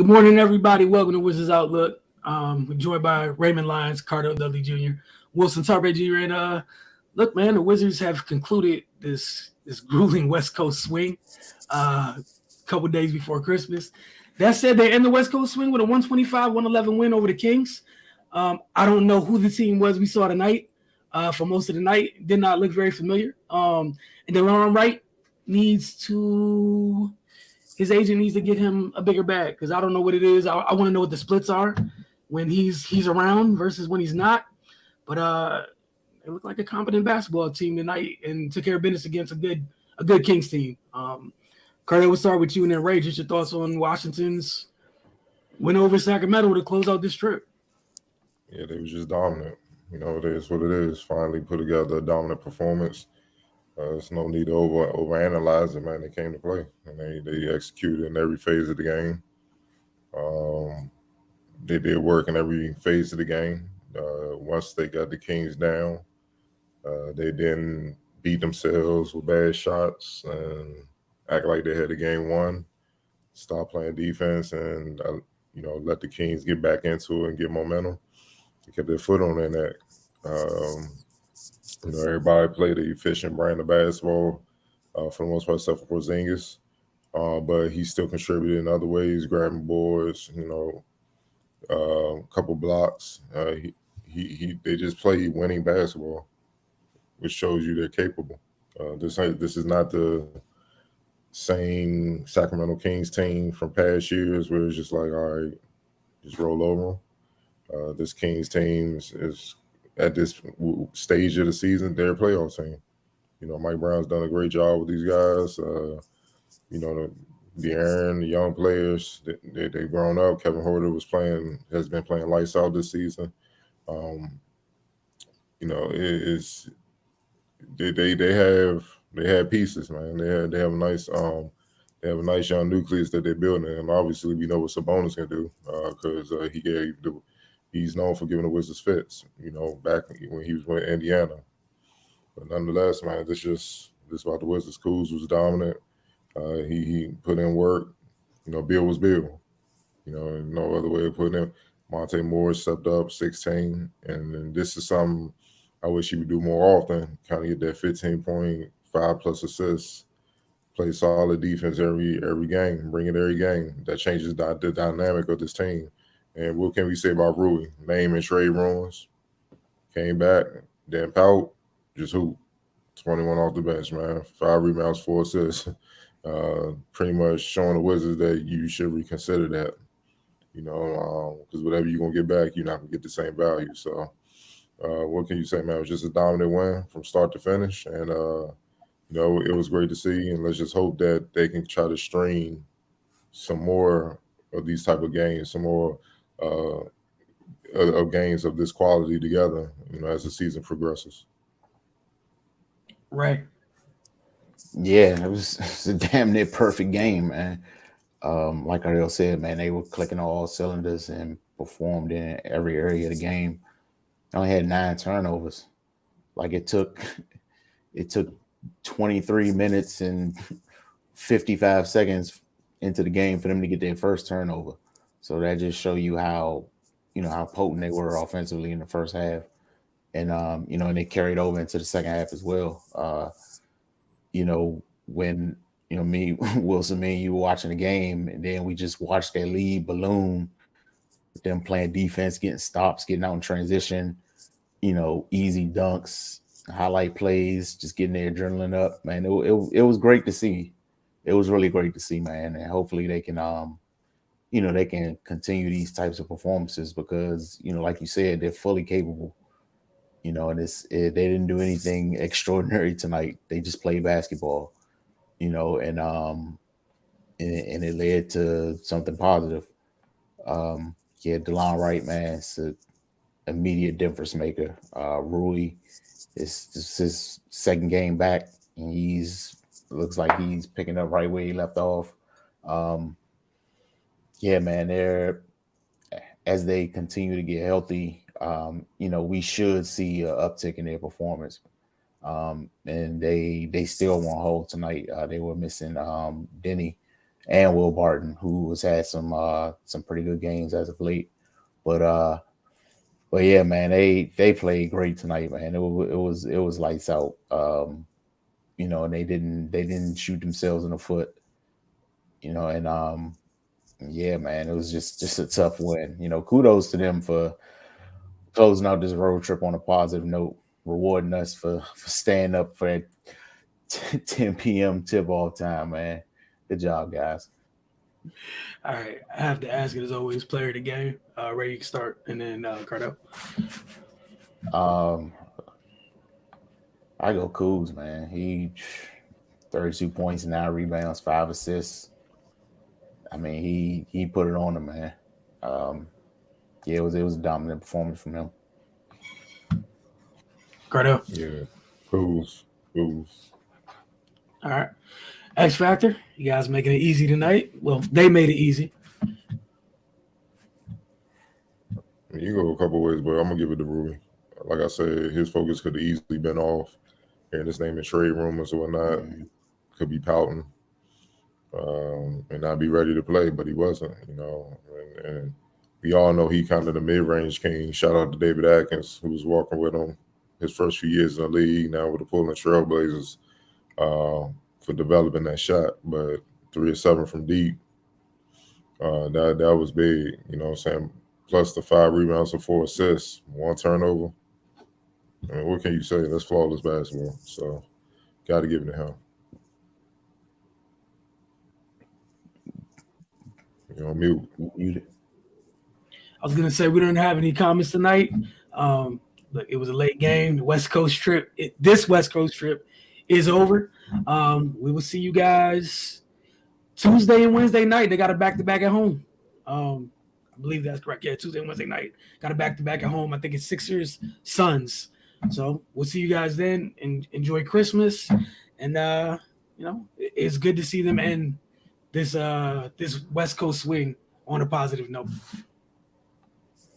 Good morning, everybody. Welcome to Wizards Outlook. We're joined by Raymond Lyons, Carter Dudley Jr., Wilson Tarpe Jr. And look, man, the Wizards have concluded this grueling West Coast swing a couple days before Christmas. That said, they end the West Coast swing with a 125-111 win over the Kings. I don't know who the team was we saw tonight. For most of the night, did not look very familiar. And DeLon Wright needs to. His agent needs to get him a bigger bag because I don't know what it is. I want to know what the splits are when he's around versus when he's not. But they look like a competent basketball team tonight and took care of business against a good Kings team. Carter, we'll start with you and then Ray. Just your thoughts on Washington's win over Sacramento to close out this trip. Yeah, they was just dominant. It is what it is. Finally put together a dominant performance. There's no need to overanalyze it, man. They came to play, and they executed in every phase of the game. They did work in every phase of the game. Once they got the Kings down, they didn't beat themselves with bad shots and act like they had the game won. Stop playing defense and let the Kings get back into it and get momentum. They kept their foot on their neck. Everybody played an efficient brand of basketball for the most part, except for Porzingis. But he still contributed in other ways, grabbing boards, a couple blocks. They just play winning basketball, which shows you they're capable. This is not the same Sacramento Kings team from past years where it's just like, all right, just roll over them. This Kings team is at this stage of the season, they're a playoff team. Mike Brown's done a great job with these guys. The Aaron, the young players, they've grown up. Kevin Huerter has been playing lights out this season. They have pieces, man. They have a nice young nucleus that they're building, and obviously we know what Sabonis can do because he's known for giving the Wizards fits. Back when he was with Indiana. But nonetheless, man, this about the Wizards. Kuz was dominant. He put in work. Bill was Bill. No other way of putting it. Monte Morris stepped up 16, and this is something I wish he would do more often. Kind of get that 15-point, 5+ assists, play solid defense every game, bring it every game. That changes the dynamic of this team. And what can we say about Rui? Name and trade ruins. Came back, didn't pout, just hoop. 21 off the bench, man. 5 rebounds, 4 assists. Pretty much showing the Wizards that you should reconsider that. Because whatever you're going to get back, you're not going to get the same value. So what can you say, man? It was just a dominant win from start to finish. And, it was great to see. And let's just hope that they can try to string some more of these type of games, some more of games of this quality together, as the season progresses. Right. Yeah, it was a damn near perfect game, man. Like Ariel said, man, they were clicking on all cylinders and performed in every area of the game. They only had 9 turnovers. Like it took 23 minutes and 55 seconds into the game for them to get their first turnover. So that just show you how potent they were offensively in the first half. And and they carried over into the second half as well. When me, Wilson, me and you were watching the game, and then we just watched their lead balloon, them playing defense, getting stops, getting out in transition, easy dunks, highlight plays, just getting their adrenaline up, man. It was great to see. It was really great to see, man. And hopefully they can they can continue these types of performances because, like you said, they're fully capable. And they didn't do anything extraordinary tonight. They just played basketball, and it led to something positive. DeLon Wright, man, it's an immediate difference maker. Rui, it's his second game back, and looks like he's picking up right where he left off. Man, as they continue to get healthy, we should see an uptick in their performance. And they still won't hold tonight. They were missing Denny and Will Barton, who has had some pretty good games as of late. But yeah, man, they played great tonight, man. It was lights out. And they didn't shoot themselves in the foot. And yeah, man, it was just a tough win. Kudos to them for closing out this road trip on a positive note, rewarding us for staying up for 10 p.m. tip-off time, man. Good job, guys. All right, I have to ask it as always, player of the game. Ray, you can start, and then Cardo. I go Kuz, man. He 32 points, 9 rebounds, 5 assists. I mean, he put it on him, man. Yeah, it was a dominant performance from him. Cardo. Yeah, Kuz. All right. X Factor, you guys making it easy tonight. Well, they made it easy. You go a couple ways, but I'm gonna give it to Rui. Like I said, his focus could have easily been off, and his name in trade rumors or whatnot. Mm-hmm. Could be pouting and not be ready to play, but he wasn't. And we all know he kind of the mid-range king. Shout out to David Atkins, who was walking with him his first few years in the league. Now with the Portland Trailblazers. For developing that shot, but 3 of 7 from deep, that was big. You know what I'm saying? Plus the 5 rebounds and 4 assists, 1 turnover. I mean, what can you say? That's flawless basketball. So, got to give it to him. Mute. I was gonna say we don't have any comments tonight. Look, it was a late game. The West Coast trip. This West Coast trip is over. We will see you guys Tuesday and Wednesday night. They got a back-to-back at home. I believe that's correct. Yeah, Tuesday and Wednesday night. Got a back-to-back at home. I think it's Sixers, Suns. So we'll see you guys then. And enjoy Christmas. And it's good to see them end this West Coast swing on a positive note.